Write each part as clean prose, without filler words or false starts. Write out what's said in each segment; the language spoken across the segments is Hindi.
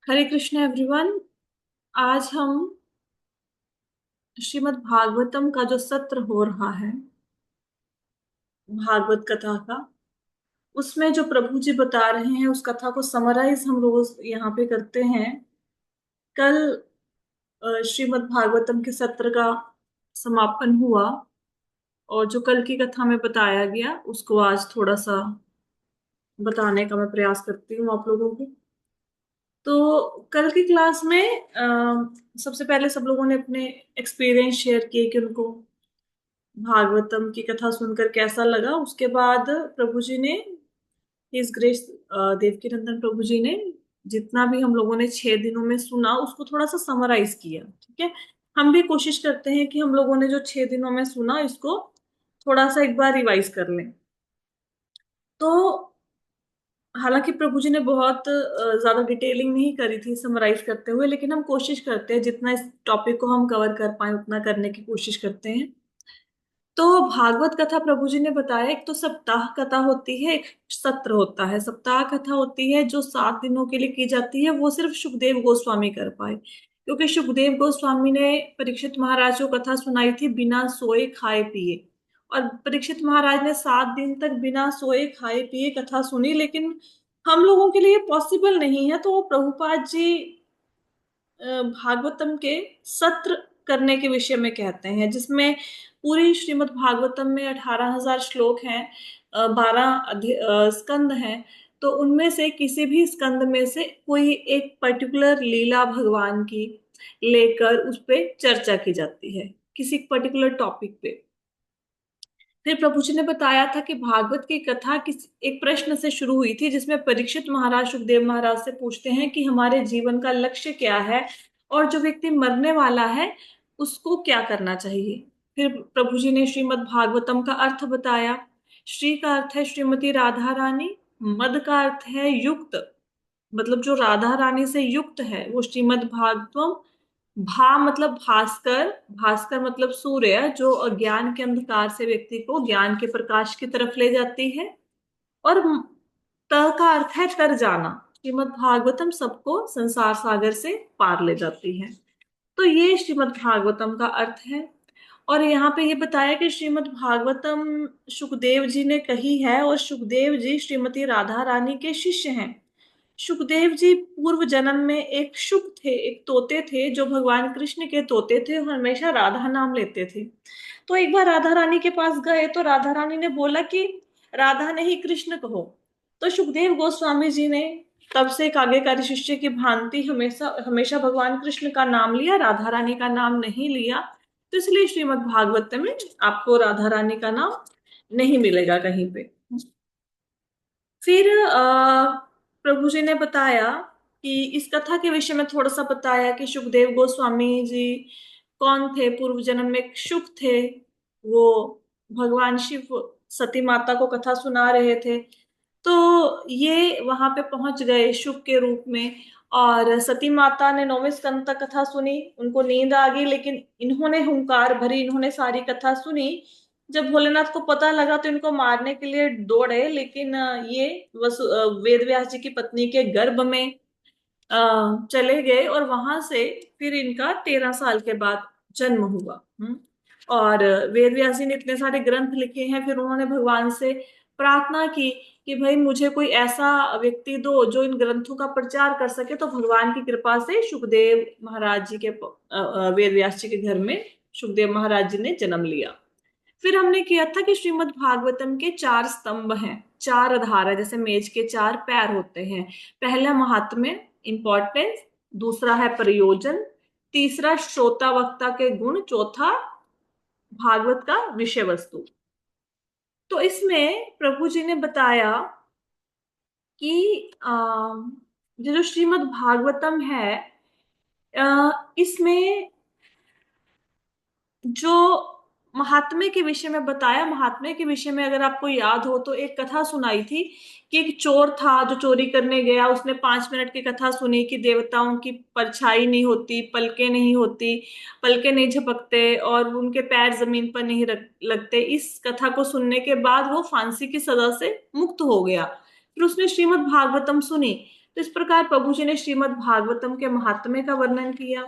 हरे कृष्ण एवरीवन। आज हम श्रीमद् भागवतम का जो सत्र हो रहा है, भागवत कथा का, उसमें जो प्रभु जी बता रहे हैं उस कथा को समराइज हम रोज यहाँ पे करते हैं। कल श्रीमद् भागवतम के सत्र का समापन हुआ और जो कल की कथा में बताया गया उसको आज थोड़ा सा बताने का मैं प्रयास करती हूँ आप लोगों को। तो कल की क्लास में सबसे पहले सब लोगों ने अपने एक्सपीरियंस शेयर किए कि उनको भागवतम की कथा सुनकर कैसा लगा। उसके बाद प्रभु जी ने, इस ग्रेस देवकी नंदन प्रभु जी ने जितना भी हम लोगों ने 6 दिनों में सुना उसको थोड़ा सा समराइज किया। ठीक है, हम भी कोशिश करते हैं कि हम लोगों ने जो 6 दिनों में सुना इसको थोड़ा सा एक बार रिवाइज कर लें। तो हालांकि प्रभु जी ने बहुत ज्यादा डिटेलिंग नहीं करी थी समराइज करते हुए, लेकिन हम कोशिश करते हैं जितना इस टॉपिक को हम कवर कर पाए उतना करने की कोशिश करते हैं। तो भागवत कथा प्रभु जी ने बताया, एक तो सप्ताह कथा होती है, एक सत्र होता है। सप्ताह कथा होती है जो 7 दिनों के लिए की जाती है, वो सिर्फ सुखदेव गोस्वामी कर पाए, क्योंकि सुखदेव गोस्वामी ने परीक्षित महाराज को कथा सुनाई थी बिना सोए खाए पिए। और परीक्षित महाराज ने 7 दिन तक बिना सोए खाए पिए कथा सुनी, लेकिन हम लोगों के लिए पॉसिबल नहीं है। तो वो प्रभुपाद जी भागवतम के सत्र करने के विषय में कहते हैं, जिसमें पूरी श्रीमद् भागवतम में 18,000 श्लोक हैं, 12 स्कंद हैं। तो उनमें से किसी भी स्कंद में से कोई एक पर्टिकुलर लीला भगवान की लेकर उस पे चर्चा की जाती है, किसी पर्टिकुलर टॉपिक पे। फिर प्रभु जी ने बताया था कि भागवत की कथा किस एक प्रश्न से शुरू हुई थी, जिसमें परीक्षित महाराज सुखदेव महाराज से पूछते हैं कि हमारे जीवन का लक्ष्य क्या है और जो व्यक्ति मरने वाला है उसको क्या करना चाहिए। फिर प्रभु जी ने श्रीमद् भागवतम का अर्थ बताया। श्री का अर्थ है श्रीमती राधा रानी, मद का अर्थ है युक्त, मतलब जो राधा रानी से युक्त है वो श्रीमद् भागवतम। भा मतलब भास्कर, भास्कर मतलब सूर्य, जो अज्ञान के अंधकार से व्यक्ति को ज्ञान के प्रकाश की तरफ ले जाती है। और त का अर्थ है तर जाना, श्रीमद् भागवतम सबको संसार सागर से पार ले जाती है। तो ये श्रीमद् भागवतम का अर्थ है। और यहाँ पे ये बताया कि श्रीमद् भागवतम सुखदेव जी ने कही है और सुखदेव जी श्रीमती राधा रानी के शिष्य हैं। सुखदेव जी पूर्व जन्म में एक शुक थे, एक तोते थे जो भगवान कृष्ण के तोते थे और हमेशा राधा नाम लेते थे। तो एक बार राधा रानी के पास गए तो राधा रानी ने बोला कि राधा नहीं कृष्ण कहो। तो सुखदेव गोस्वामी जी ने तब से एक आज्ञाकारी शिष्य की भांति हमेशा हमेशा भगवान कृष्ण का नाम लिया, राधा रानी का नाम नहीं लिया। तो इसलिए श्रीमद् भागवत में आपको राधा रानी का नाम नहीं मिलेगा कहीं पे। फिर प्रभु जी ने बताया कि इस कथा के विषय में थोड़ा सा बताया कि सुखदेव गोस्वामी जी कौन थे। पूर्व जन्म में एक शुक थे, वो भगवान शिव सती माता को कथा सुना रहे थे। तो ये वहां पे पहुंच गए शुक के रूप में, और सती माता ने 9वें स्कंद तक कथा सुनी, उनको नींद आ गई, लेकिन इन्होंने हुंकार भरी, इन्होंने सारी कथा सुनी। जब भोलेनाथ को पता लगा तो इनको मारने के लिए दौड़े, लेकिन ये वेद व्यास जी की पत्नी के गर्भ में चले गए और वहां से फिर इनका 13 साल के बाद जन्म हुआ। और वेद व्यास जी ने इतने सारे ग्रंथ लिखे हैं, फिर उन्होंने भगवान से प्रार्थना की कि भाई मुझे कोई ऐसा व्यक्ति दो जो इन ग्रंथों का प्रचार कर सके। तो भगवान की कृपा से सुखदेव महाराज जी के वेद व्यास जी के घर में सुखदेव महाराज जी ने जन्म लिया। फिर हमने किया था कि श्रीमद् भागवतम के 4 स्तंभ हैं, 4 आधार है, जैसे मेज के 4 पैर होते हैं। पहला महात्म्य, इंपॉर्टेंस, दूसरा है प्रयोजन, तीसरा श्रोता वक्ता के गुण, चौथा भागवत का विषय वस्तु। तो इसमें प्रभु जी ने बताया कि ये जो श्रीमद् भागवतम है, इसमें जो महात्म्य के विषय में बताया, महात्म्य के विषय में अगर आपको याद हो तो एक कथा सुनाई थी कि एक चोर था जो चोरी करने गया। उसने 5 मिनट की कथा सुनी कि देवताओं की परछाई नहीं होती, पलकें नहीं होती, पलके नहीं झपकते और उनके पैर जमीन पर नहीं लगते। इस कथा को सुनने के बाद वो फांसी की सजा से मुक्त हो गया। फिर उसने श्रीमद् भागवतम सुनी। तो इस प्रकार प्रभु जी ने श्रीमद् भागवतम के महात्म्य का वर्णन किया।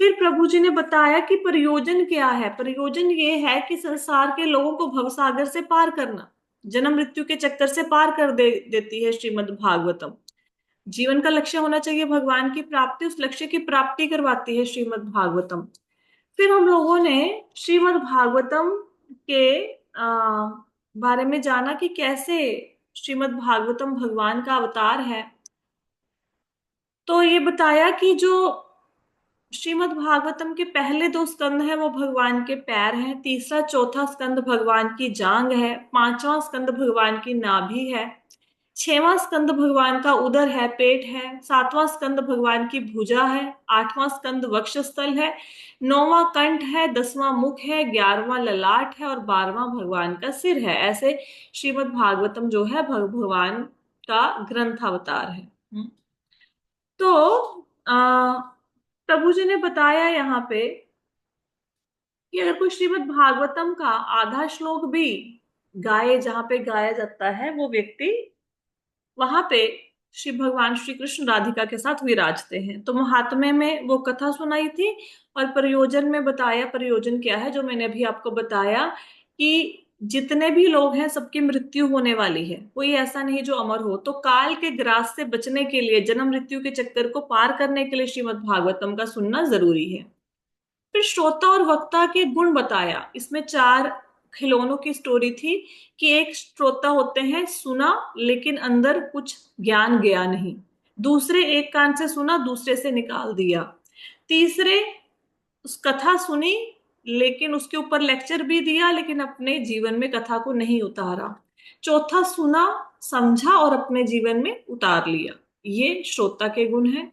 फिर प्रभु जी ने बताया कि प्रयोजन क्या है। प्रयोजन ये है कि संसार के लोगों को भवसागर से पार करना, जन्म मृत्यु के चक्कर से पार कर देती है श्रीमद् भागवतम। जीवन का लक्ष्य होना चाहिए भगवान की प्राप्ति, उस लक्ष्य की प्राप्ति करवाती है श्रीमद् भागवतम। फिर हम लोगों ने श्रीमद् भागवतम के बारे में जाना कि कैसे श्रीमद् भागवतम भगवान का अवतार है। तो ये बताया कि जो श्रीमद् भागवतम के पहले दो स्कंद हैं वो भगवान के पैर हैं, तीसरा चौथा स्कंद भगवान की जांग है, पांचवा स्कंद भगवान की नाभि है, छठवां स्कंद भगवान का उदर है, पेट है, सातवां स्कंद भगवान की भुजा है, आठवां स्कंद वक्षस्थल है, नौवां कंठ है, दसवां मुख है, 11वां ललाट है और 12वां भगवान का सिर है। ऐसे श्रीमद् भागवतम जो है भगवान का ग्रंथ अवतार है। तो प्रभु जी ने बताया यहाँ पे कि अगर कोई श्रीमद् भागवतम का आधा श्लोक भी गाए, जहां पे गाया जाता है, वो व्यक्ति वहां पे श्री भगवान श्री कृष्ण राधिका के साथ विराजते हैं। तो महात्म्य में वो कथा सुनाई थी, और प्रयोजन में बताया। प्रयोजन क्या है, जो मैंने अभी आपको बताया कि जितने भी लोग हैं सबकी मृत्यु होने वाली है, कोई ऐसा नहीं जो अमर हो। तो काल के ग्रास से बचने के लिए, जन्म मृत्यु के चक्कर को पार करने के लिए श्रीमद् भागवतम का सुनना जरूरी है। फिर श्रोता और वक्ता के गुण बताया। इसमें चार खिलौनों की स्टोरी थी कि एक श्रोता होते हैं, सुना लेकिन अंदर कुछ ज्ञान गया नहीं। दूसरे एक कान से सुना, दूसरे से निकाल दिया। तीसरे उस कथा सुनी लेकिन उसके ऊपर लेक्चर भी दिया, लेकिन अपने जीवन में कथा को नहीं उतारा। चौथा सुना, समझा और अपने जीवन में उतार लिया। ये श्रोता के गुण हैं।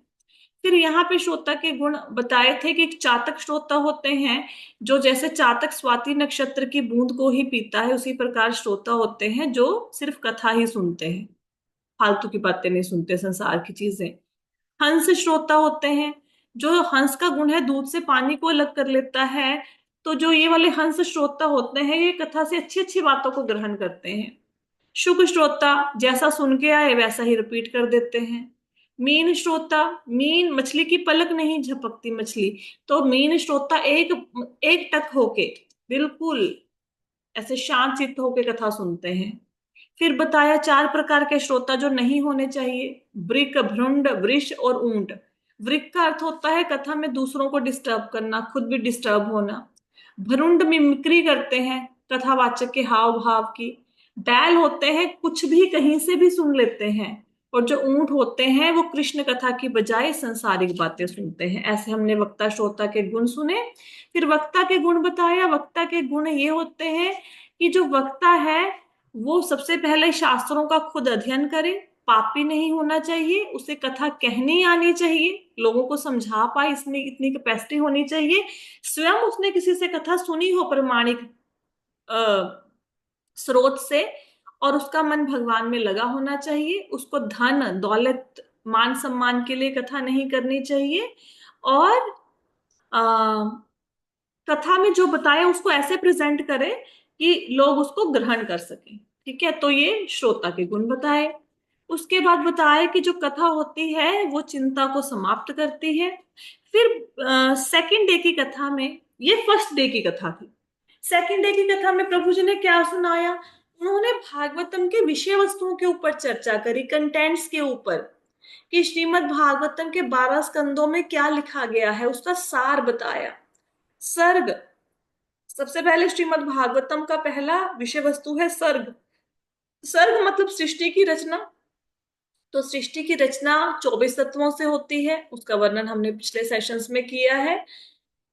फिर यहाँ पे श्रोता के गुण बताए थे कि चातक श्रोता होते हैं, जो जैसे चातक स्वाति नक्षत्र की बूंद को ही पीता है, उसी प्रकार श्रोता होते हैं जो सिर्फ कथा ही सुनते हैं, फालतू की बातें नहीं सुनते, संसार की चीजें। हंस श्रोता होते हैं, जो हंस का गुण है दूध से पानी को अलग कर लेता है। तो जो ये वाले हंस श्रोता होते हैं, ये कथा से अच्छी अच्छी बातों को ग्रहण करते हैं। शुक श्रोता जैसा सुन के आए वैसा ही रिपीट कर देते हैं। मीन श्रोता, मीन मछली की पलक नहीं झपकती मछली, तो मीन श्रोता एक एक टक होके बिल्कुल ऐसे शांत चित्त होके कथा सुनते हैं। फिर बताया चार प्रकार के श्रोता जो नहीं होने चाहिए: वृक, भ्रुंड, वृष और ऊंट। वृक का अर्थ होता है कथा में दूसरों को डिस्टर्ब करना, खुद भी डिस्टर्ब होना। भ्रुंड मिमिक्री करते हैं कथावाचक के हाव भाव की। बैल होते हैं कुछ भी कहीं से भी सुन लेते हैं। और जो ऊंट होते हैं वो कृष्ण कथा की बजाय संसारिक बातें सुनते हैं। ऐसे हमने वक्ता श्रोता के गुण सुने। फिर वक्ता के गुण बताया। वक्ता के गुण ये होते हैं कि जो वक्ता है वो सबसे पहले शास्त्रों का खुद अध्ययन करे, पापी नहीं होना चाहिए, उसे कथा कहनी आनी चाहिए, लोगों को समझा पाए, इसमें इतनी कैपेसिटी होनी चाहिए। स्वयं उसने किसी से कथा सुनी हो प्रमाणिक स्रोत से, और उसका मन भगवान में लगा होना चाहिए। उसको धन दौलत मान सम्मान के लिए कथा नहीं करनी चाहिए। और कथा में जो बताया उसको ऐसे प्रेजेंट करे कि लोग उसको ग्रहण कर सकें। ठीक है, तो ये श्रोता के गुण बताए। उसके बाद बताया कि जो कथा होती है वो चिंता को समाप्त करती है। फिर सेकंड डे की कथा में, ये फर्स्ट डे की कथा थी, सेकंड डे की कथा में प्रभु जी ने क्या सुनाया? उन्होंने भागवतम के विषय वस्तुओं के ऊपर चर्चा करी, कंटेंट्स के ऊपर, कि श्रीमद् भागवतम के 12 स्कंदों में क्या लिखा गया है, उसका सार बताया। सर्ग, सबसे पहले श्रीमद् भागवतम का पहला विषय वस्तु है सर्ग। सर्ग मतलब सृष्टि की रचना। तो सृष्टि की रचना 24 तत्वों से होती है, उसका वर्णन हमने पिछले सेशंस में किया है।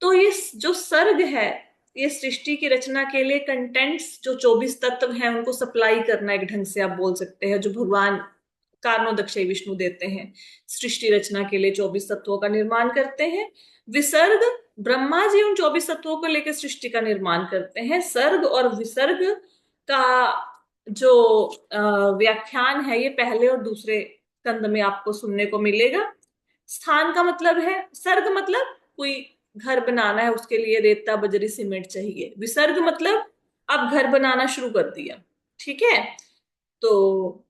तो ये जो सर्ग है, ये सृष्टि की रचना के लिए कंटेंट्स, जो 24 तत्व हैं उनको सप्लाई करना, एक ढंग से आप बोल सकते हैं, जो भगवान कारणोदक्षय विष्णु देते हैं सृष्टि रचना के लिए, 24 तत्वों का निर्माण करते हैं। विसर्ग, ब्रह्मा जी उन 24 तत्वों को लेकर सृष्टि का निर्माण करते हैं। सर्ग और विसर्ग का जो व्याख्यान है ये पहले और दूसरे स्कंद में आपको सुनने को मिलेगा। स्थान का मतलब है, सर्ग मतलब कोई घर बनाना है, उसके लिए रेता बजरी सीमेंट चाहिए। विसर्ग मतलब अब घर बनाना शुरू कर दिया। ठीक है, तो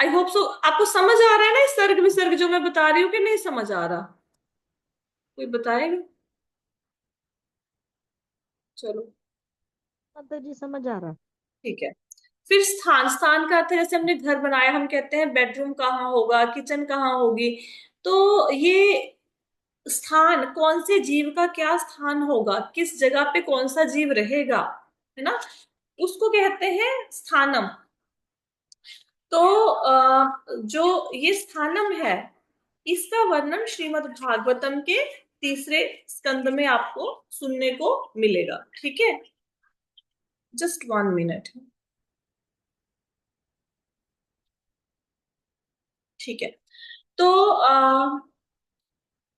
आई होप सो आपको समझ आ रहा है ना, इस सर्ग विसर्ग जो मैं बता रही हूँ, कि नहीं समझ आ रहा? कोई बताएगा? चलो माता जी समझ आ रहा। ठीक है। फिर स्थान, स्थान का अर्थ है जैसे हमने घर बनाया, हम कहते हैं बेडरूम कहाँ होगा, किचन कहाँ होगी। तो ये स्थान, कौन से जीव का क्या स्थान होगा, किस जगह पे कौन सा जीव रहेगा, है ना, उसको कहते हैं स्थानम। तो जो ये स्थानम है, इसका वर्णन श्रीमद् भागवतम के तीसरे स्कंद में आपको सुनने को मिलेगा। ठीक है, जस्ट 1 मिनट। ठीक है। तो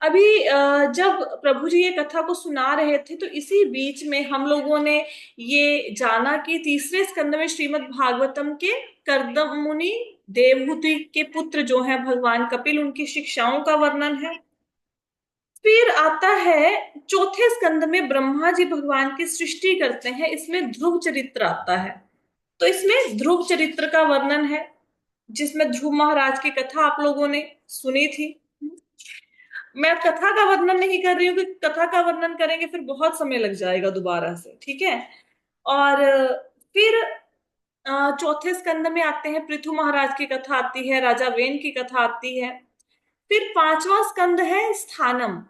अभी जब प्रभु जी ये कथा को सुना रहे थे, तो इसी बीच में हम लोगों ने ये जाना कि तीसरे स्कंद में श्रीमद् भागवतम के कर्दम मुनि देवहूति के पुत्र जो हैं भगवान कपिल, उनकी शिक्षाओं का वर्णन है। फिर आता है चौथे स्कंद में ब्रह्मा जी भगवान की सृष्टि करते हैं, इसमें ध्रुव चरित्र आता है। तो इसमें ध्रुव चरित्र का वर्णन है, जिसमें ध्रुव महाराज की कथा आप लोगों ने सुनी थी। मैं कथा का वर्णन नहीं कर रही हूँ, कि कथा का वर्णन करेंगे फिर बहुत समय लग जाएगा दोबारा से। ठीक है। और फिर चौथे स्कंद में आते हैं, पृथु महाराज की कथा आती है, राजा वेन की कथा आती है। फिर पांचवा स्कंद है स्थानम।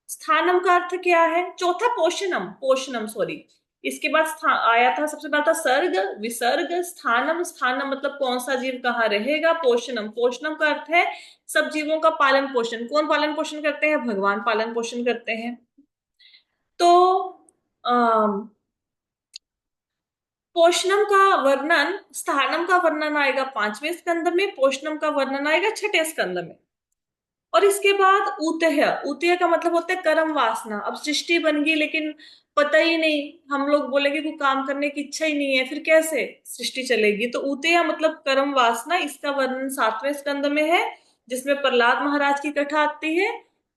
स्थानम का अर्थ क्या है? चौथा पोषणम, पोषणम सॉरी। इसके बाद आया था, सबसे पहला था सर्ग विसर्ग स्थानम। स्थानम मतलब कौन सा जीव कहाँ रहेगा। पोषणम, पोषणम का अर्थ है सब जीवों का पालन पोषण। कौन पालन पोषण करते हैं? भगवान पालन पोषण करते हैं। तो पोषणम का वर्णन, स्थानम का वर्णन आएगा पांचवें स्कंद में, पोषणम का वर्णन आएगा छठे स्कंद में। और इसके बाद ऊतय, ऊतय का मतलब होता है कर्म वासना। अब सृष्टि बन गई लेकिन पता ही नहीं, हम लोग बोलेंगे कोई काम करने की इच्छा ही नहीं है, फिर कैसे सृष्टि चलेगी। तो ऊतय मतलब कर्म वासना, इसका वर्णन सातवें स्कंद में है, जिसमें प्रहलाद महाराज की कथा आती है।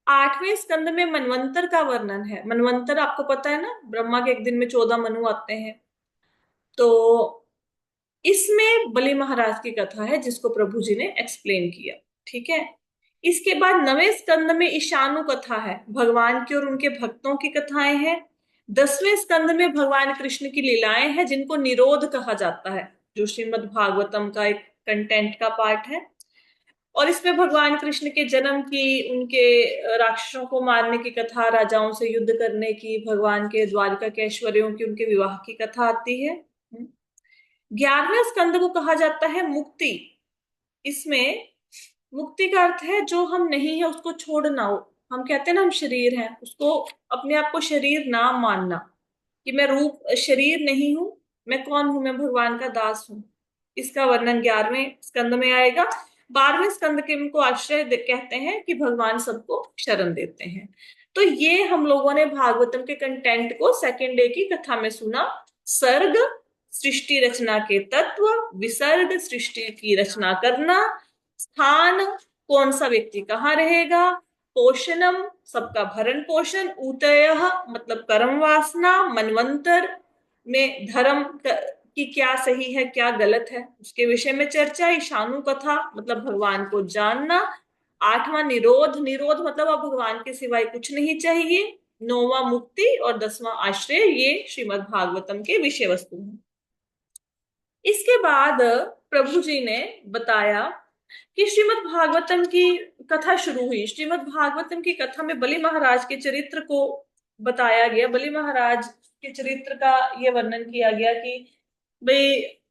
आठवें स्कंद में मनवंतर का वर्णन है। मनवंतर आपको पता है ना, ब्रह्मा के एक दिन में 14 मनु आते हैं। तो इसमें बलि महाराज की कथा है, जिसको प्रभु जी ने एक्सप्लेन किया। ठीक है। इसके बाद नवें स्कंद में ईशानु कथा है, भगवान की और उनके भक्तों की कथाएं हैं। 10वें स्कंद में भगवान कृष्ण की लीलाएं हैं, जिनको निरोध कहा जाता है, जो श्रीमद् भागवतम का एक कंटेंट का पार्ट है। और इसमें भगवान कृष्ण के जन्म की, उनके राक्षसों को मारने की कथा, राजाओं से युद्ध करने की, भगवान के द्वारिका के ऐश्वर्यों की, उनके विवाह की कथा आती है। 11वें स्कंद को कहा जाता है मुक्ति। इसमें मुक्ति का अर्थ है जो हम नहीं है उसको छोड़ना हो। हम कहते हैं ना हम शरीर हैं, उसको, अपने आप को शरीर ना मानना, कि मैं रूप शरीर नहीं हूं, मैं कौन हूं, मैं भगवान का दास हूं। इसका वर्णन 11वें स्कंद में आएगा। 12वें स्कंद के उनको आश्रय कहते हैं, कि भगवान सबको शरण देते हैं। तो ये हम लोगों ने भागवतम के कंटेंट को सेकेंड डे की कथा में सुना। सर्ग सृष्टि रचना के तत्व, विसर्ग सृष्टि की रचना करना, स्थान कौन सा व्यक्ति कहाँ रहेगा, पोषणम सबका भरण पोषण, ऊतय मतलब कर्म वासना, मनवंतर में धर्म की क्या सही है क्या गलत है उसके विषय में चर्चा, ईशानु कथा मतलब भगवान को जानना, आठवां निरोध, निरोध मतलब अब भगवान के सिवाय कुछ नहीं चाहिए, नौवां मुक्ति, और 10वां आश्रय। ये श्रीमद् भागवतम के विषय वस्तु हैं। इसके बाद प्रभु जी ने बताया कि श्रीमद् भागवतम की कथा शुरू हुई। श्रीमद् भागवतम की कथा में बलि महाराज के चरित्र को बताया गया। बलि महाराज के चरित्र का यह वर्णन किया गया कि भाई,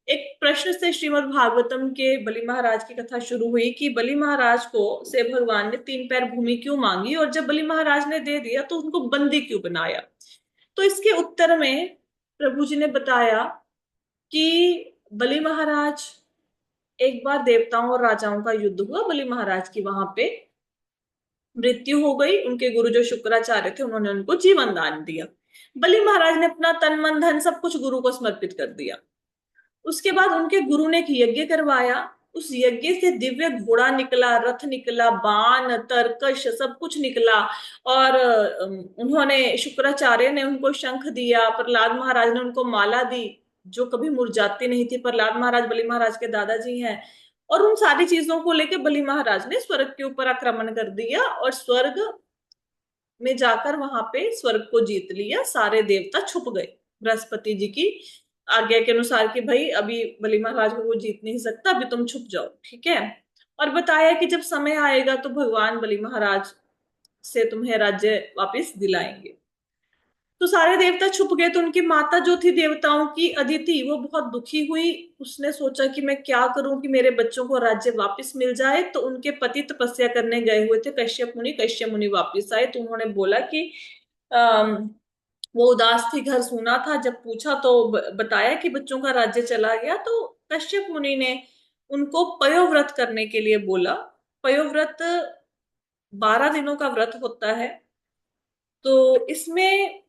एक प्रश्न से श्रीमद् भागवतम के बलि महाराज की कथा शुरू हुई कि बलि महाराज को से भगवान ने 3 पैर भूमि क्यों मांगी, और जब बलि महाराज ने दे दिया तो उनको बंदी क्यों बनाया। तो इसके उत्तर में प्रभु जी ने बताया कि बलि महाराज, एक बार देवताओं और राजाओं का युद्ध हुआ, बलि महाराज की वहां पे मृत्यु हो गई। उनके गुरु जो शुक्राचार्य थे, उन्होंने उनको जीवन दान दिया। बलि महाराज ने अपना तन मन धन सब कुछ गुरु को समर्पित कर दिया। उसके बाद उनके गुरु ने एक यज्ञ करवाया। उस यज्ञ से दिव्य घोड़ा निकला, रथ निकला, बाण तरकश सब कुछ निकला। और उन्होंने, शुक्राचार्य ने उनको शंख दिया, प्रहलाद महाराज ने उनको माला दी। जो कभी मुरझाती नहीं थी। प्रहलाद महाराज बलि महाराज के दादाजी हैं। और उन सारी चीजों को लेकर बलि महाराज ने स्वर्ग के ऊपर आक्रमण कर दिया और स्वर्ग में जाकर वहां पे स्वर्ग को जीत लिया। सारे देवता छुप गए बृहस्पति जी की आज्ञा के अनुसार कि भाई अभी बलि महाराज को वो जीत नहीं सकता, अभी तुम छुप जाओ, ठीक है। और बताया कि जब समय आएगा तो भगवान बलि महाराज से तुम्हें राज्य वापस दिलाएंगे। तो सारे देवता छुप गए। तो उनकी माता जो थी देवताओं की, अदिति, वो बहुत दुखी हुई। उसने सोचा कि मैं क्या करूं कि मेरे बच्चों को राज्य वापस मिल जाए। तो उनके पति तपस्या करने गए हुए थे कश्यप मुनि वापस आए। तो उन्होंने बोला कि अम, वो उदास थी, घर सूना था। जब पूछा तो बताया कि बच्चों का राज्य चला गया। तो कश्यप मुनि ने उनको पयोव्रत करने के लिए बोला। पयोव्रत 12 दिनों का व्रत होता है। तो इसमें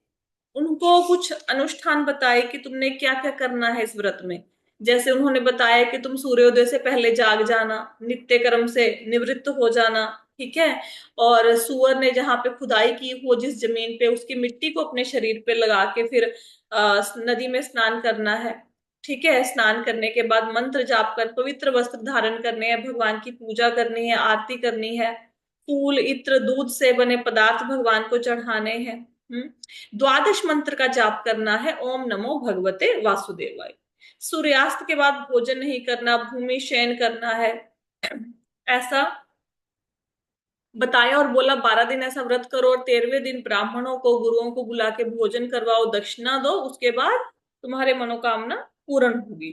उनको कुछ अनुष्ठान बताए कि तुमने क्या क्या करना है इस व्रत में। जैसे उन्होंने बताया कि तुम सूर्योदय से पहले जाग जाना, नित्य कर्म से निवृत्त हो जाना, ठीक है। और सुअर ने जहां पे खुदाई की हो जिस जमीन पे, उसकी मिट्टी को अपने शरीर पे लगा के फिर नदी में स्नान करना है, ठीक है। स्नान करने के बाद मंत्र जाप कर पवित्र वस्त्र धारण करने हैं, भगवान की पूजा करनी है, आरती करनी है, फूल इत्र दूध से बने पदार्थ भगवान को चढ़ाने हैं। द्वादश मंत्र का जाप करना है, ओम नमो भगवते वासुदेवाय। सूर्यास्त के बाद भोजन नहीं करना, भूमि शयन करना है, ऐसा बताया। और बोला 12 दिन ऐसा व्रत करो और 13वें दिन ब्राह्मणों को गुरुओं को बुला के भोजन करवाओ, दक्षिणा दो, उसके बाद तुम्हारे मनोकामना पूर्ण होगी।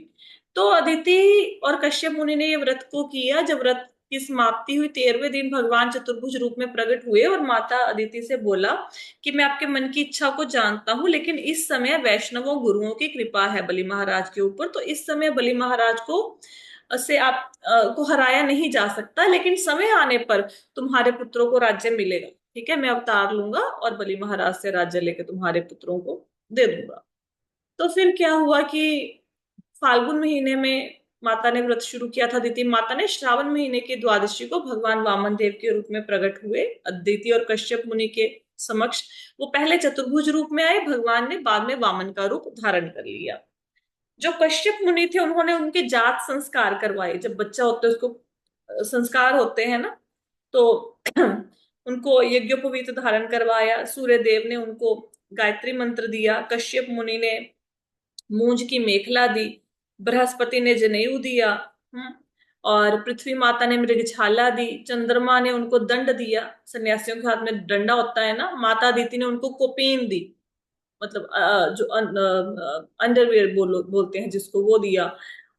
तो अदिति और कश्यप मुनि ने ये व्रत को किया। जब व्रत की समाप्ति हुई 13वें दिन भगवान चतुर्भुज रूप में प्रकट हुए और माता अदिति से बोला कि मैं आपके मन की इच्छा को जानता हूं, लेकिन इस समय वैष्णवों गुरुओं की कृपा है बलि महाराज के ऊपर, तो इस समय बलि महाराज को से आप को हराया नहीं जा सकता, लेकिन समय आने पर तुम्हारे पुत्रों को राज्य मिलेगा, ठीक है। मैं अवतार लूंगा और बलि महाराज से राज्य लेकर तुम्हारे पुत्रों को दे दूंगा। तो फिर क्या हुआ कि फाल्गुन महीने में माता ने व्रत शुरू किया था। अदिति माता ने श्रावण महीने की द्वादशी को भगवान वामन देव के रूप में प्रकट हुए अदिति और कश्यप मुनि के समक्ष। वो पहले चतुर्भुज रूप में आए, भगवान ने बाद में वामन का रूप धारण कर लिया। जो कश्यप मुनि थे उन्होंने उनके जात संस्कार करवाए। जब बच्चा होता है उसको संस्कार होते हैं ना, तो उनको यज्ञोपवीत धारण करवाया। सूर्य देव ने उनको गायत्री मंत्र दिया, कश्यप मुनि ने मूंज की मेखला दी, बृहस्पति ने जनेऊ दिया, और पृथ्वी माता ने मृगछाला दी, चंद्रमा ने उनको दंड दिया, सन्यासियों के हाथ में डंडा होता है ना, माता अदिति ने उनको कोपेन दी, मतलब जो अंडरवेयर बोलते हैं जिसको, वो दिया।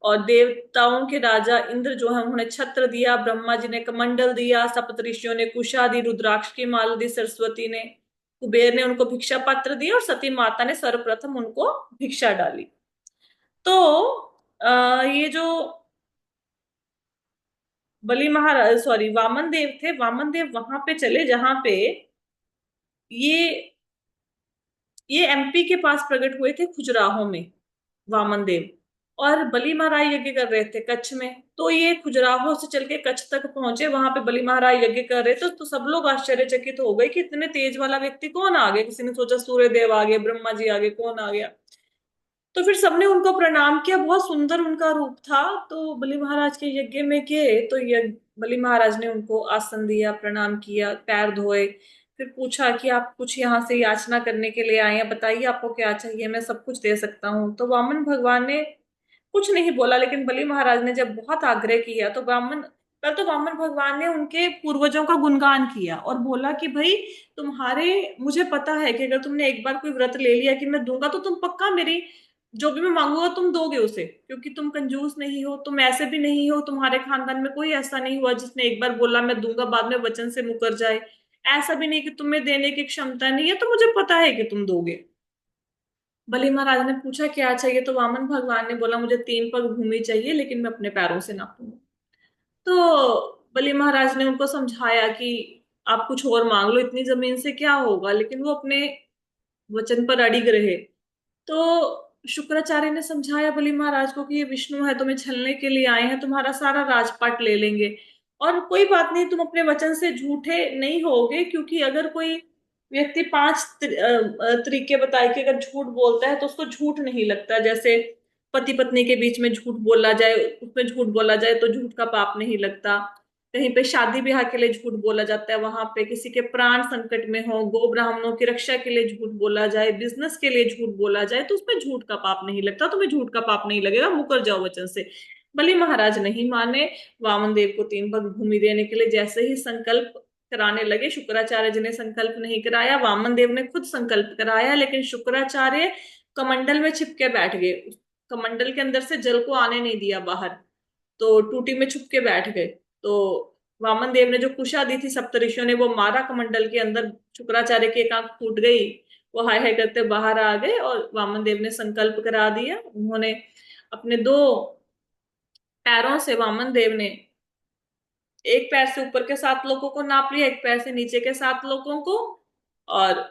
और देवताओं के राजा इंद्र जो है उन्होंने छत्र दिया, ब्रह्मा जी ने कमंडल दिया, सप्त ऋषियों ने कुशा दी, रुद्राक्ष की माला दी सरस्वती ने, कुबेर ने उनको भिक्षा पात्र दिया और सती माता ने सर्वप्रथम उनको भिक्षा डाली। तो ये जो बलि महाराज, सॉरी, वामन देव थे, वामन देव वहां पे चले जहां पे ये ये एमपी के पास प्रकट हुए थे, खुजराहो में वामन देव। और बलि महाराज यज्ञ कर रहे थे कच्छ में। तो ये खुजराहो से चल के कच्छ तक पहुंचे, वहां पे बलि महाराज यज्ञ कर रहे थे। तो सब लोग आश्चर्यचकित हो गए कि इतने तेज वाला व्यक्ति कौन आ गया। किसी ने सोचा सूर्य देव आ गए, ब्रह्मा जी आ गए, कौन आ गया। तो फिर सबने उनको प्रणाम किया, बहुत सुंदर उनका रूप था। तो बलि महाराज के यज्ञ में गए तो बलि महाराज ने उनको आसन दिया, प्रणाम किया, पैर धोए। फिर पूछा कि आप कुछ यहाँ से याचना करने के लिए आए हैं, बताइए आपको क्या चाहिए, मैं सब कुछ दे सकता हूँ। तो वामन भगवान ने कुछ नहीं बोला, लेकिन बलि महाराज ने जब बहुत आग्रह किया तो वामन भगवान ने उनके पूर्वजों का गुणगान किया और बोला कि भाई तुम्हारे, मुझे पता है कि अगर तुमने एक बार कोई व्रत ले लिया कि मैं दूंगा, तो तुम पक्का मेरी जो भी मैं मांगूंगा तुम दोगे उसे, क्योंकि तुम कंजूस नहीं हो, तुम ऐसे भी नहीं हो, तुम्हारे खानदान में कोई ऐसा नहीं हुआ जिसने एक बार बोला मैं दूंगा बाद में वचन से मुकर जाए। ऐसा भी नहीं कि तुम्हें देने की क्षमता नहीं है, तो मुझे पता है कि तुम दोगे। बलि महाराज ने पूछा क्या चाहिए, तो वामन भगवान ने बोला मुझे 3 पग भूमि चाहिए, लेकिन मैं अपने पैरों से नापूंगा। तो बलि महाराज ने उनको समझाया कि आप कुछ और मांग लो, इतनी जमीन से क्या होगा, लेकिन वो अपने वचन पर अड़िग रहे। तो शुक्राचार्य ने समझाया बलि महाराज को कि ये विष्णु है, तुम्हें छलने के लिए आए हैं, तुम्हारा सारा राजपाट ले लेंगे। और कोई बात नहीं, तुम अपने वचन से झूठे नहीं होगे, क्योंकि अगर कोई व्यक्ति 5 तरीके बताए कि अगर झूठ बोलता है तो उसको झूठ नहीं लगता। जैसे पति पत्नी के बीच में झूठ बोला जाए, उसमें झूठ बोला जाए तो झूठ का पाप नहीं लगता। कहीं पे शादी ब्याह के लिए झूठ बोला जाता है, वहां पे किसी के प्राण संकट में हो, गो ब्राह्मणों की रक्षा के लिए झूठ बोला जाए, बिजनेस के लिए झूठ बोला जाए, तो उसमें झूठ का पाप नहीं लगता, तुम्हें झूठ का पाप नहीं लगेगा, मुकर जाओ वचन से। बलि महाराज नहीं माने। वामन देव को 3 भाग भूमि देने के लिए जैसे ही संकल्प कराने लगे, शुक्राचार्य जी ने संकल्प नहीं कराया, वामन देव ने खुद संकल्प कराया, लेकिन शुक्राचार्य कमंडल में छिप के बैठ गए। कमंडल के अंदर से जल को आने नहीं दिया बाहर, तो टूटी में छुप के बैठ गए। तो वामन देव ने जो कुशा दी थी सप्तऋषियों ने, वो मारा कमंडल के अंदर, शुक्राचार्य की एक आंख फूट गई। वो हाय हाय करते बाहर आ गए और वामन देव ने संकल्प करा दिया। उन्होंने अपने 2 पैरों से, वामन देव ने एक पैर से ऊपर के 7 लोगों को नाप लिया, एक पैर से नीचे के 7 लोगों को, और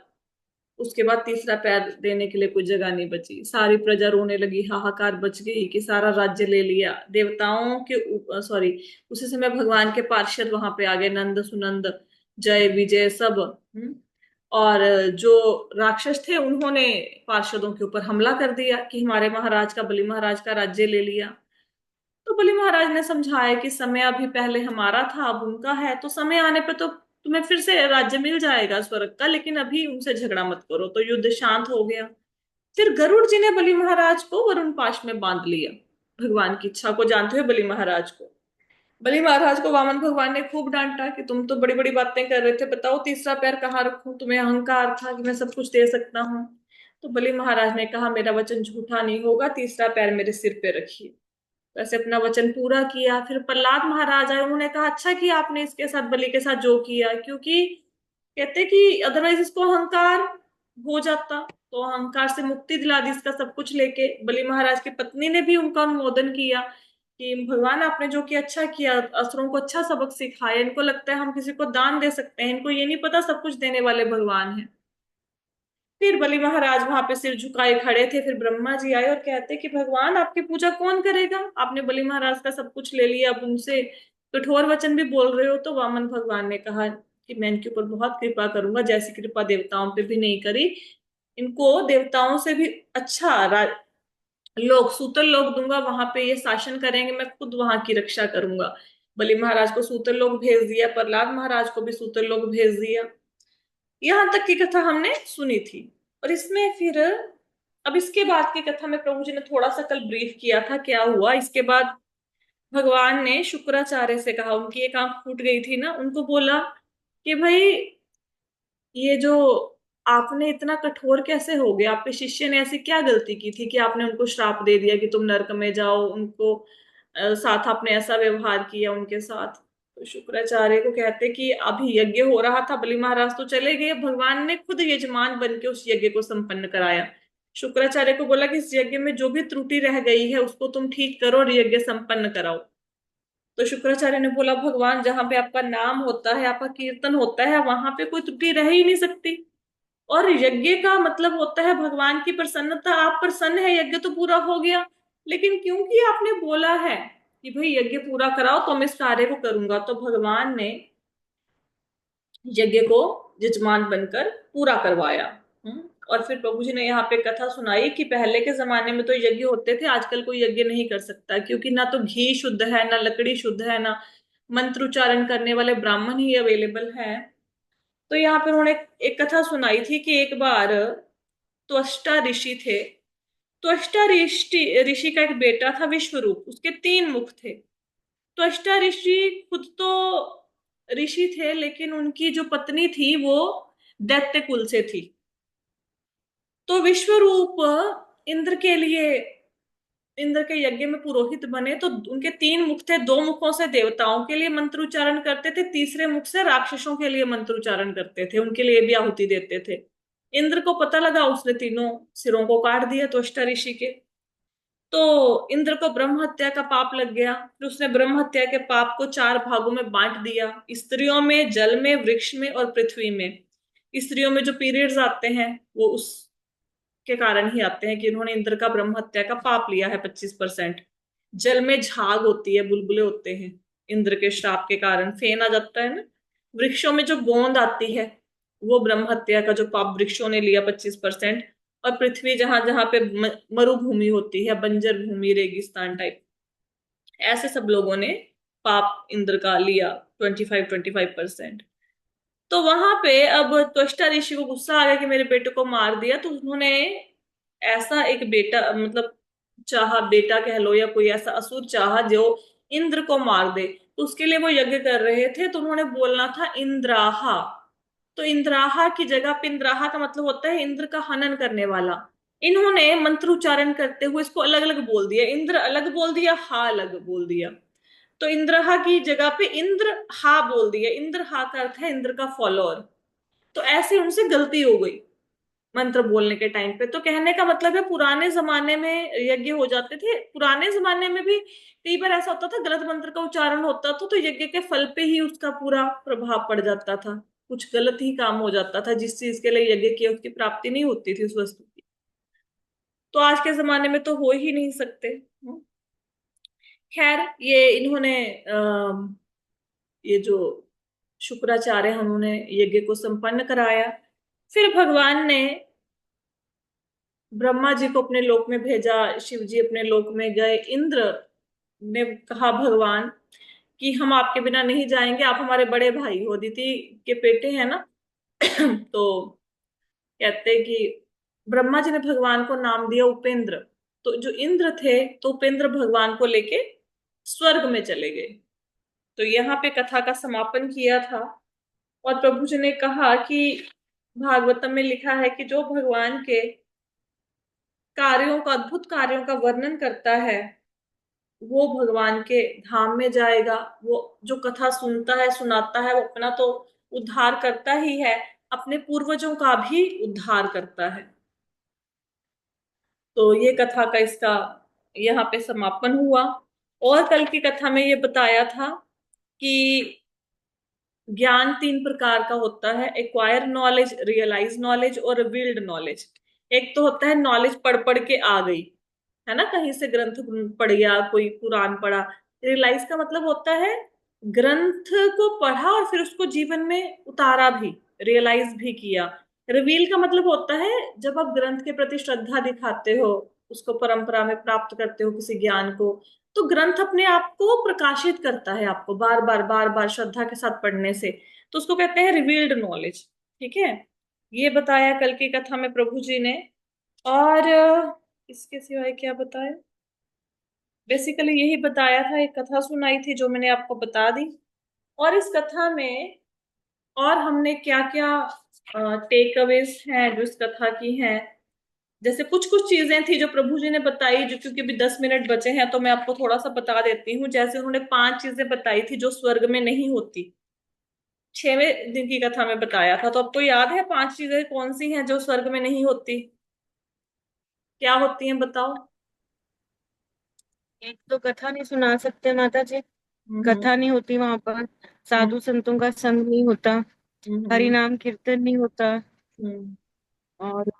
उसके बाद तीसरा पैर देने के लिए कोई जगह नहीं बची। सारी प्रजा रोने लगी, हाहाकार बच गई कि सारा राज्य ले लिया। देवताओं के सॉरी, उसी समय भगवान के पार्षद वहां पे आ गए, नंद सुनंद जय विजय सब। और जो राक्षस थे उन्होंने पार्षदों के ऊपर हमला कर दिया कि हमारे महाराज का, बलि महाराज का राज्य ले लिया। तो बलि महाराज ने समझाया कि समय अभी पहले हमारा था, अब उनका है, तो समय आने पे तो तुम्हें फिर से राज्य मिल जाएगा स्वर्ग का, लेकिन अभी उनसे झगड़ा मत करो। तो युद्ध शांत हो गया। फिर गरुड़ जी ने बलि महाराज को वरुण पाश में बांध लिया। भगवान की इच्छा को जानते हुए बलि महाराज को, बलि महाराज को वामन भगवान ने खूब डांटा कि तुम तो बड़ी बड़ी बातें कर रहे थे, बताओ तीसरा पैर कहाँ रखूं, तुम्हें अहंकार था कि मैं सब कुछ दे सकता हूँ। तो बलि महाराज ने कहा मेरा वचन झूठा नहीं होगा, तीसरा पैर मेरे सिर पे रखिए। वैसे अपना वचन पूरा किया। फिर प्रहलाद महाराज आए, उन्होंने कहा अच्छा किया आपने इसके साथ, बलि के साथ जो किया, क्योंकि कहते कि अदरवाइज इसको अहंकार हो जाता। तो अहंकार से मुक्ति दिला दी इसका सब कुछ लेके। बलि महाराज की पत्नी ने भी उनका अनुमोदन किया कि भगवान आपने जो किया अच्छा किया, असुरों को अच्छा सबक सिखाया, इनको लगता है हम किसी को दान दे सकते हैं, इनको ये नहीं पता सब कुछ देने वाले भगवान हैं। फिर बलि महाराज वहां पे सिर झुकाए खड़े थे। फिर ब्रह्मा जी आए और कहते कि भगवान आपकी पूजा कौन करेगा, आपने बलि महाराज का सब कुछ ले लिया, अब उनसे कठोर वचन भी बोल रहे हो। तो वामन भगवान ने कहा कि मैं इनके ऊपर बहुत कृपा करूंगा, जैसी कृपा देवताओं पे भी नहीं करी। इनको देवताओं से भी अच्छा लोग, सूतल लोग दूंगा, वहां पे ये शासन करेंगे, मैं खुद वहां की रक्षा करूंगा। बलि महाराज को सूतल लोग भेज दिया, प्रहलाद महाराज को भी सूतल लोग भेज दिया। यहां तक की कथा हमने सुनी थी। और इसमें फिर अब इसके बाद की कथा में प्रभु जी ने थोड़ा सा कल ब्रीफ किया था क्या हुआ। इसके बाद भगवान ने शुक्राचार्य से कहा, उनकी एक आंख फूट गई थी ना, उनको बोला कि भाई ये जो आपने इतना कठोर कैसे हो गया, आपके शिष्य ने ऐसी क्या गलती की थी कि आपने उनको श्राप दे दिया कि तुम नरक में जाओ, उनको साथ आपने ऐसा व्यवहार किया उनके साथ। तो शुक्राचार्य को कहते कि अभी यज्ञ हो रहा था, बलि महाराज तो चले गए, भगवान ने खुद यजमान बन के उस यज्ञ को संपन्न कराया। शुक्राचार्य को बोला कि इस यज्ञ में जो भी त्रुटि रह गई है उसको तुम ठीक करो और यज्ञ संपन्न कराओ। तो शुक्राचार्य ने बोला भगवान जहां पे आपका नाम होता है, आपका कीर्तन होता है, वहां पे कोई त्रुटि रह ही नहीं सकती। और यज्ञ का मतलब होता है भगवान की प्रसन्नता, आप प्रसन्न है, यज्ञ तो पूरा हो गया। लेकिन क्योंकि आपने बोला है कि भाई यज्ञ पूरा कराओ तो मैं इस कार्य को करूंगा, तो भगवान ने यज्ञ को यजमान बनकर पूरा करवाया। और फिर प्रभु जी ने यहाँ पे कथा सुनाई कि पहले के जमाने में तो यज्ञ होते थे, आजकल कोई यज्ञ नहीं कर सकता, क्योंकि ना तो घी शुद्ध है, ना लकड़ी शुद्ध है, ना मंत्र उच्चारण करने वाले ब्राह्मण ही अवेलेबल है। तो यहाँ पे उन्होंने एक कथा सुनाई थी कि एक बार त्वष्टा ऋषि थे। त्वष्टा ऋषि ऋषि का एक बेटा था विश्वरूप, उसके 3 मुख थे। त्वष्टा ऋषि खुद तो ऋषि थे, लेकिन उनकी जो पत्नी थी वो दैत्य कुल से थी। तो विश्वरूप इंद्र के लिए, इंद्र के यज्ञ में पुरोहित बने, तो उनके 3 मुख थे, 2 मुखों से देवताओं के लिए मंत्र उच्चारण करते थे, तीसरे मुख से राक्षसों के लिए मंत्र उच्चारण करते थे, उनके लिए भी आहुति देते थे। इंद्र को पता लगा, उसने तीनों सिरों को काट दिया त्वष्टा ऋषि के। तो इंद्र को ब्रह्म हत्या का पाप लग गया। फिर उसने ब्रह्म हत्या के पाप को 4 भागों में बांट दिया, स्त्रियों में, जल में, वृक्ष में और पृथ्वी में। स्त्रियों में जो पीरियड्स आते हैं वो उसके कारण ही आते हैं कि उन्होंने इंद्र का ब्रह्म हत्या का पाप लिया है 25%। जल में झाग होती है, बुलबुले होते हैं, इंद्र के श्राप के कारण फेन आ जाता है ना। वृक्षों में जो गोंद आती है वो ब्रह्म हत्या का जो पाप वृक्षों ने लिया 25%। और पृथ्वी जहां जहां पे मरुभूमि होती है, बंजर भूमि, रेगिस्तान टाइप, ऐसे सब लोगों ने पाप इंद्र का लिया, 25-25%। तो वहां पे अब त्वष्टा ऋषि को गुस्सा आ गया कि मेरे बेटे को मार दिया, तो उन्होंने ऐसा एक बेटा, मतलब चाहा, बेटा कह लो, या कोई ऐसा असुर चाहा जो इंद्र को मार दे। तो उसके लिए वो यज्ञ कर रहे थे, तो उन्होंने बोलना था इंद्राहा। तो इंद्राहा की जगह पे, इंद्राहा का मतलब होता है इंद्र का हनन करने वाला। इन्होंने मंत्र उच्चारण करते हुए इसको अलग अलग बोल दिया, इंद्र अलग बोल दिया, हा अलग बोल दिया। तो इंद्रहा की जगह पे इंद्र हा बोल दिया। इंद्र हा का अर्थ है इंद्र का फॉलोअर। तो ऐसे उनसे गलती हो गई मंत्र बोलने के टाइम पे। तो कहने का मतलब है पुराने जमाने में यज्ञ हो जाते थे, पुराने जमाने में भी कई बार ऐसा होता था गलत मंत्र का उच्चारण होता था, तो यज्ञ के फल पे ही उसका पूरा प्रभाव पड़ जाता था, कुछ गलत ही काम हो जाता था, जिस चीज के लिए यज्ञ किया उसकी प्राप्ति नहीं होती थी उस वस्तु की। तो आज के जमाने में तो हो ही नहीं सकते। खैर, ये इन्होंने ये जो शुक्राचार्य हैं, उन्होंने यज्ञ को संपन्न कराया। फिर भगवान ने ब्रह्मा जी को अपने लोक में भेजा, शिव जी अपने लोक में गए। इंद्र ने कहा भगवान कि हम आपके बिना नहीं जाएंगे, आप हमारे बड़े भाई हो, अदिति के बेटे हैं ना। तो कहते हैं कि ब्रह्मा जी ने भगवान को नाम दिया उपेंद्र। तो जो इंद्र थे, तो उपेंद्र भगवान को लेके स्वर्ग में चले गए। तो यहाँ पे कथा का समापन किया था। और प्रभु जी ने कहा कि भागवतम में लिखा है कि जो भगवान के कार्यों का, अद्भुत कार्यों का वर्णन करता है, वो भगवान के धाम में जाएगा। वो जो कथा सुनता है, सुनाता है, वो अपना तो उद्धार करता ही है, अपने पूर्वजों का भी उद्धार करता है। तो ये कथा का इसका यहाँ पे समापन हुआ। और कल की कथा में ये बताया था कि ज्ञान तीन प्रकार का होता है: एक्वायर नॉलेज, रियलाइज नॉलेज और रिवील्ड नॉलेज। एक तो होता है नॉलेज पढ़ पढ़ के आ गई, है ना, कहीं से ग्रंथ पढ़ गया, कोई पुराण पढ़ा। रियलाइज का मतलब होता है ग्रंथ को पढ़ा और फिर उसको जीवन में उतारा भी, रियलाइज भी किया। रिवील का मतलब होता है जब आप ग्रंथ के प्रति श्रद्धा दिखाते हो, उसको परंपरा में प्राप्त करते हो किसी ज्ञान को, तो ग्रंथ अपने आप को प्रकाशित करता है आपको बार बार श्रद्धा के साथ पढ़ने से। तो उसको कहते हैं रिवील्ड नॉलेज। ठीक है, ये बताया कल की कथा में प्रभु जी ने। और इसके सिवाय क्या बताया? बेसिकली यही बताया था, एक कथा सुनाई थी जो मैंने आपको बता दी। और इस कथा में और हमने क्या क्या टेक अवेज हैं जो इस कथा की हैं, जैसे कुछ कुछ चीजें थी जो प्रभु जी ने बताई, जो क्योंकि अभी 10 मिनट बचे हैं तो मैं आपको थोड़ा सा बता देती हूँ। जैसे उन्होंने 5 चीजें बताई थी जो स्वर्ग में नहीं होती, 6वें दिन की कथा में बताया था। तो आपको याद है 5 चीजें कौन सी हैं जो स्वर्ग में नहीं होती? क्या होती हैं बताओ? एक तो कथा नहीं सुना सकते माता जी। हम्म कथा नहीं होती वहां पर। हम्म साधु संतों का संग नहीं होता। हरि हम्म नाम कीर्तन नहीं होता। हम्म। और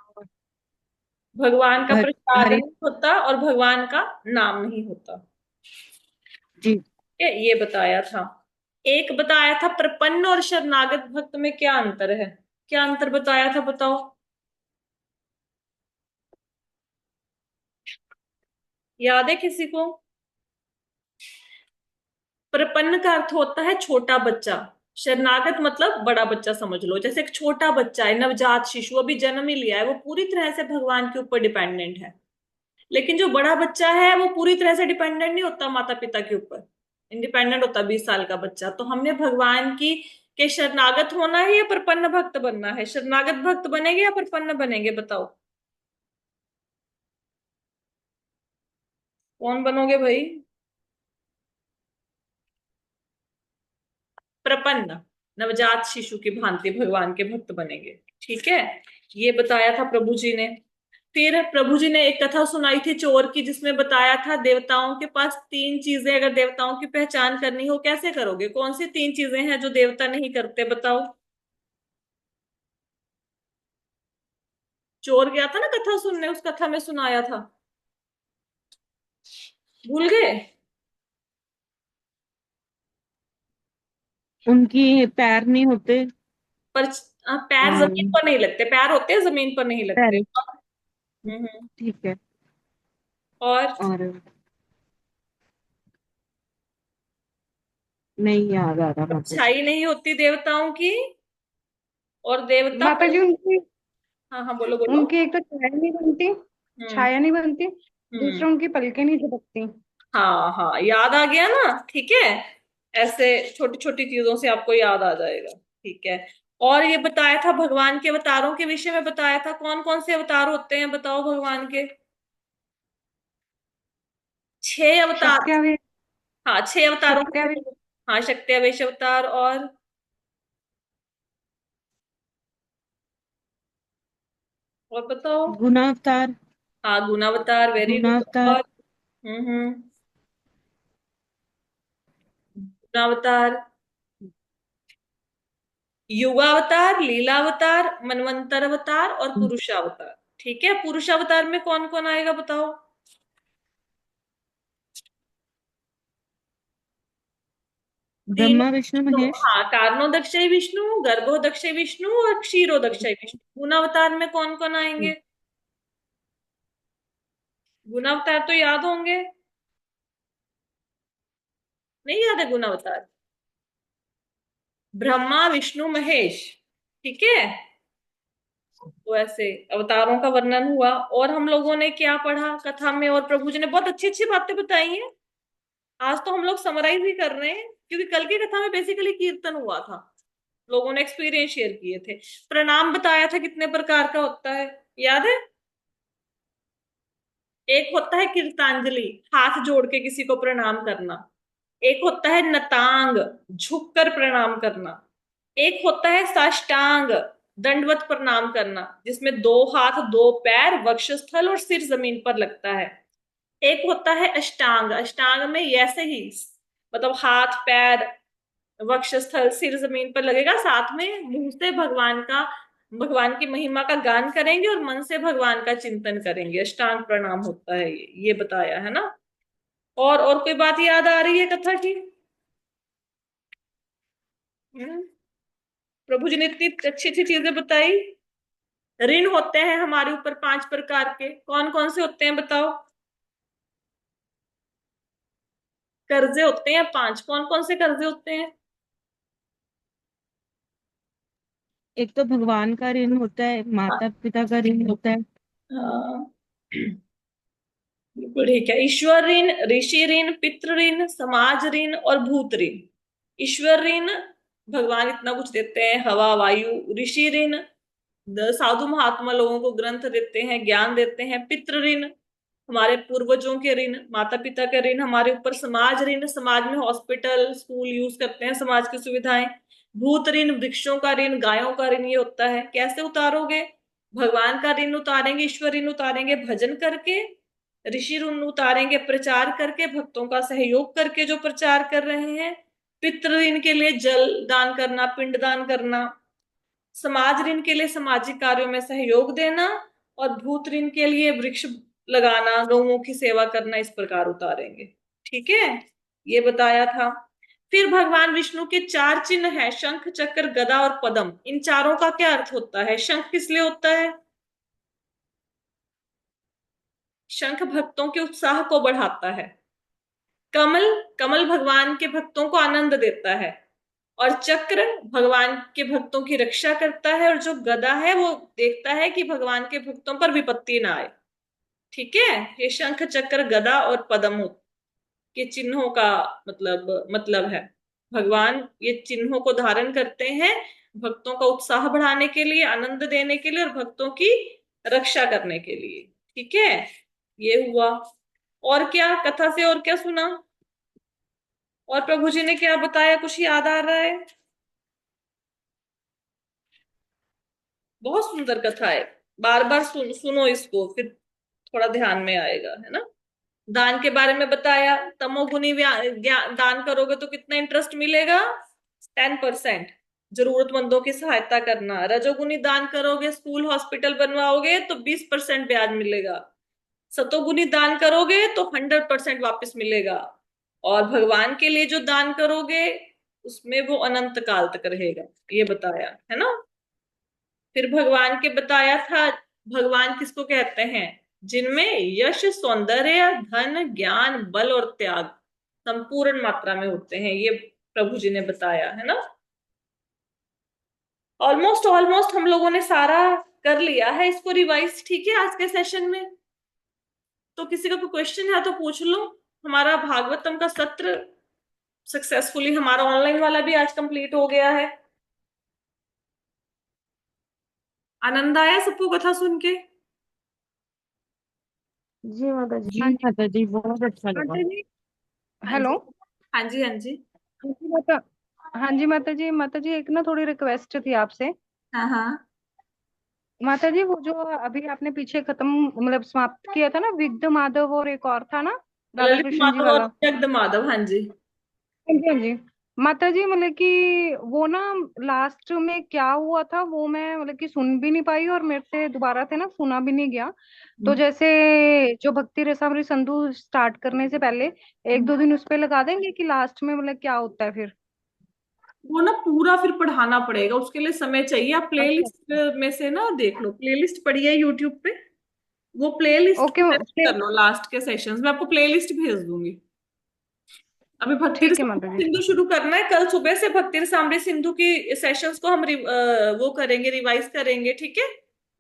भगवान का प्रसाद हरि नहीं होता और भगवान का नाम नहीं होता। जी। ये बताया था। एक बताया था प्रपन्न और शरणागत भक्त में क्या अंतर है। क्या अंतर बताया था बताओ? याद है किसी को? प्रपन्न का अर्थ होता है छोटा बच्चा। शरणागत मतलब बड़ा बच्चा समझ लो, जैसे एक छोटा बच्चा है, नवजात शिशु, अभी जन्म ही लिया है, वो पूरी तरह से भगवान के ऊपर डिपेंडेंट है। लेकिन जो बड़ा बच्चा है वो पूरी तरह से डिपेंडेंट नहीं होता माता पिता के ऊपर, इंडिपेंडेंट होता 20 साल का बच्चा। तो हमने भगवान की के शरणागत होना है या प्रपन्न भक्त बनना है? शरणागत भक्त बनेंगे या प्रपन्न बनेंगे बताओ? कौन बनोगे भाई? प्रपन्न, नवजात शिशु की भांति भगवान के भक्त बनेंगे। ठीक है, ये बताया था प्रभु जी ने। फिर प्रभु जी ने एक कथा सुनाई थी चोर की, जिसमें बताया था देवताओं के पास 3 चीजें, अगर देवताओं की पहचान करनी हो कैसे करोगे? कौन सी 3 चीजें हैं जो देवता नहीं करते बताओ? चोर गया था ना कथा सुनने, उस कथा में सुनाया था, भूल गए? उनकी पैर नहीं होते। पर पैर जमीन और पर नहीं लगते, पैर होते हैं जमीन पर नहीं लगते। पैर हम्म। ठीक है। और और नहीं याद आ रहा माता जी। अच्छाई नहीं होती देवताओं की, और देवता माता जी उनकी हाँ हाँ, बोलो बोलो। उनकी एक तो छाया नहीं बनती, हम्म। छाया नहीं बनती। हम्म। दूसरा उनकी पलकें नहीं झपकती। हाँ हाँ, याद आ गया ना, ठीक है। ऐसे छोटी छोटी चीजों से आपको याद आ जाएगा, ठीक है। और ये बताया था भगवान के अवतारों के विषय में, बताया था कौन कौन से अवतार होते हैं, बताओ भगवान के। 6 अवतार। शक्त्यावेश। हाँ, 6 अवतारों शक्त्यावेश। में। हाँ, शक्ति अवतार, और बताओ। गुणावतार। हाँ, गुणावतार, वेरी गुड। गुणावतार। और गुणावतार, युगावतार, लीलावतार, मनवंतर अवतार और पुरुषावतार। ठीक है, पुरुषावतार में कौन कौन आएगा बताओ। तीन। ब्रह्मा विष्णु तो महेश। हाँ, कारणोदक्षय विष्णु, गर्भोदक्षय विष्णु और क्षीरोदक्षय विष्णु। गुणावतार में कौन कौन आएंगे। गुणावतार तो याद होंगे, नहीं याद है गुणावतार। ब्रह्मा विष्णु महेश, ठीक है। तो ऐसे अवतारों का वर्णन हुआ, और हम लोगों ने क्या पढ़ा कथा में, और प्रभु जी ने बहुत अच्छी अच्छी बातें बताई हैं। आज तो हम लोग समराइज ही कर रहे हैं, क्योंकि कल की कथा में बेसिकली कीर्तन हुआ था, लोगों ने एक्सपीरियंस शेयर किए थे। प्रणाम बताया था कितने प्रकार का होता है, याद है। एक होता है कीर्तांजलि, हाथ जोड़ के किसी को प्रणाम करना। एक होता है नतांग, झुक कर प्रणाम करना। एक होता है साष्टांग, दंडवत प्रणाम करना, जिसमें 2 हाथ 2 पैर, वक्षस्थल और सिर जमीन पर लगता है। एक होता है अष्टांग, अष्टांग में ऐसे ही, मतलब हाथ पैर, वक्षस्थल, सिर जमीन पर लगेगा, साथ में मुंह से भगवान की महिमा का गान करेंगे और मन से भगवान का चिंतन करेंगे। अष्टांग प्रणाम होता है ये बताया है ना। और कोई बात याद आ रही है कथा की। हम्म, प्रभु जी ने इतनी अच्छी अच्छी चीजें बताई। ऋण होते हैं हमारे ऊपर 5 प्रकार के, कौन कौन से होते हैं बताओ। कर्जे होते हैं 5, कौन कौन से कर्जे होते हैं। एक तो भगवान का ऋण होता है, माता पिता का ऋण होता है। हाँ, बिल्कुल ठीक है। ईश्वर ऋण, ऋषि ऋण, पितृ ऋण, समाज ऋण और भूत ऋण। ईश्वर ऋण, भगवान इतना कुछ देते हैं, हवा वायु। ऋषि ऋण, साधु महात्मा लोगों को ग्रंथ देते हैं, ज्ञान देते हैं। पितृ ऋण, हमारे पूर्वजों के ऋण, माता पिता के ऋण हमारे ऊपर। समाज ऋण, समाज में हॉस्पिटल स्कूल यूज करते हैं, समाज की सुविधाएं। भूत ऋण, वृक्षों का ऋण, गायों का ऋण, ये होता है। कैसे उतारोगे। भगवान का ऋण उतारेंगे, ईश्वर ऋण उतारेंगे भजन करके। ऋषि ऋण उतारेंगे प्रचार करके, भक्तों का सहयोग करके जो प्रचार कर रहे हैं। पितृ ऋण के लिए जल दान करना, पिंड दान करना। समाज ऋण के लिए सामाजिक कार्यों में सहयोग देना। और भूत ऋण के लिए वृक्ष लगाना, गौओं की सेवा करना, इस प्रकार उतारेंगे। ठीक है, ये बताया था। फिर भगवान विष्णु के 4 चिन्ह हैं, शंख चक्र गदा और पद्म। इन चारों का क्या अर्थ होता है। शंख किस लिए होता है। शंख भक्तों के उत्साह को बढ़ाता है। कमल, कमल भगवान के भक्तों को आनंद देता है। और चक्र भगवान के भक्तों की रक्षा करता है। और जो गदा है वो देखता है कि भगवान के भक्तों पर विपत्ति ना आए। ठीक है, ये शंख चक्र गदा और पद्म के चिन्हों का मतलब है। भगवान ये चिन्हों को धारण करते हैं भक्तों का उत्साह बढ़ाने के लिए, आनंद देने के लिए और भक्तों की रक्षा करने के लिए। ठीक है, ये हुआ। और क्या कथा से और क्या सुना, और प्रभु जी ने क्या बताया, कुछ याद आ रहा है। बहुत सुंदर कथा है, बार बार सुनो इसको, फिर थोड़ा ध्यान में आएगा, है ना। दान के बारे में बताया, तमोगुनी दान करोगे तो कितना इंटरेस्ट मिलेगा। 10%। जरूरतमंदों की सहायता करना। रजोगुनी दान करोगे, स्कूल हॉस्पिटल बनवाओगे तो 20% ब्याज मिलेगा। सतोगुनी दान करोगे तो 100% वापस मिलेगा। और भगवान के लिए जो दान करोगे उसमें वो अनंत काल तक रहेगा, ये बताया है ना। फिर भगवान के बताया था, भगवान किसको कहते हैं? जिनमें यश, सौंदर्य, धन, ज्ञान, बल और त्याग संपूर्ण मात्रा में होते हैं, ये प्रभु जी ने बताया है ना। ऑलमोस्ट ऑलमोस्ट हम लोगों ने सारा कर लिया है इसको रिवाइज, ठीक है, आज के सेशन में। तो किसी का कोई क्वेश्चन है तो पूछ लो। हमारा भागवतम का सत्र सक्सेसफुली, हमारा ऑनलाइन वाला भी आज कंप्लीट हो गया है। आनंद आया सबको कथा सुन के? जी माता जी। जी माता जी, बहुत अच्छा लगा। माता जी। हाँ हेलो। जी, हाँ जी, हाँ जी। हाँ जी माता। हाँ जी माता जी, माता जी एक ना थोड़ी रिक्वेस्ट थी आपसे। हाँ हाँ। माता जी वो जो अभी आपने पीछे खत्म मतलब समाप्त किया था ना, विग्ध माधव और एक और था ना, राधा ललित कृष्ण जी माधव और वाला। जगद माधव, हाँ जी। हाँ जी हाँ जी। माता जी मतलब कि वो ना लास्ट में क्या हुआ था वो मैं मतलब कि सुन भी नहीं पाई, और मेरे से दोबारा से ना सुना भी नहीं गया। तो हम्म। जैसे जो भक्ति रसामृत सिंधु स्टार्ट करने से पहले एक दो दिन उस पे लगा देंगे कि लास्ट में मतलब क्या होता है फिर। वो ना पूरा फिर पढ़ाना पड़ेगा, उसके लिए समय चाहिए। आप अच्छा प्लेलिस्ट अच्छा। में से ना देख लो, प्लेलिस्ट पड़ी है यूट्यूब पे, वो प्लेलिस्ट ओके कर लो। लास्ट के सेशंस में आपको प्लेलिस्ट भेज दूंगी। अभी भक्ति ठीक है रसामृत माता जी। सिंधु शुरू करना है, कल सुबह से भक्ति रसामृत सिंधु की सेशंस को हम वो करेंगे, रिवाइज करेंगे, ठीक है।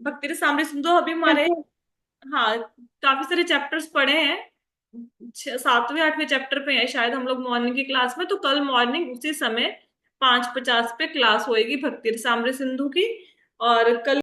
भक्ति रसामृत सिंधु अभी हमारे, बिल्कुल। हाँ, काफी सारे चैप्टर्स पढ़े हैं। 7वें 8वें चैप्टर पे है शायद हम लोग मॉर्निंग की क्लास में। तो कल मॉर्निंग उसी समय 5:50 पे क्लास होएगी भक्ति रसामृत सिंधु की। और कल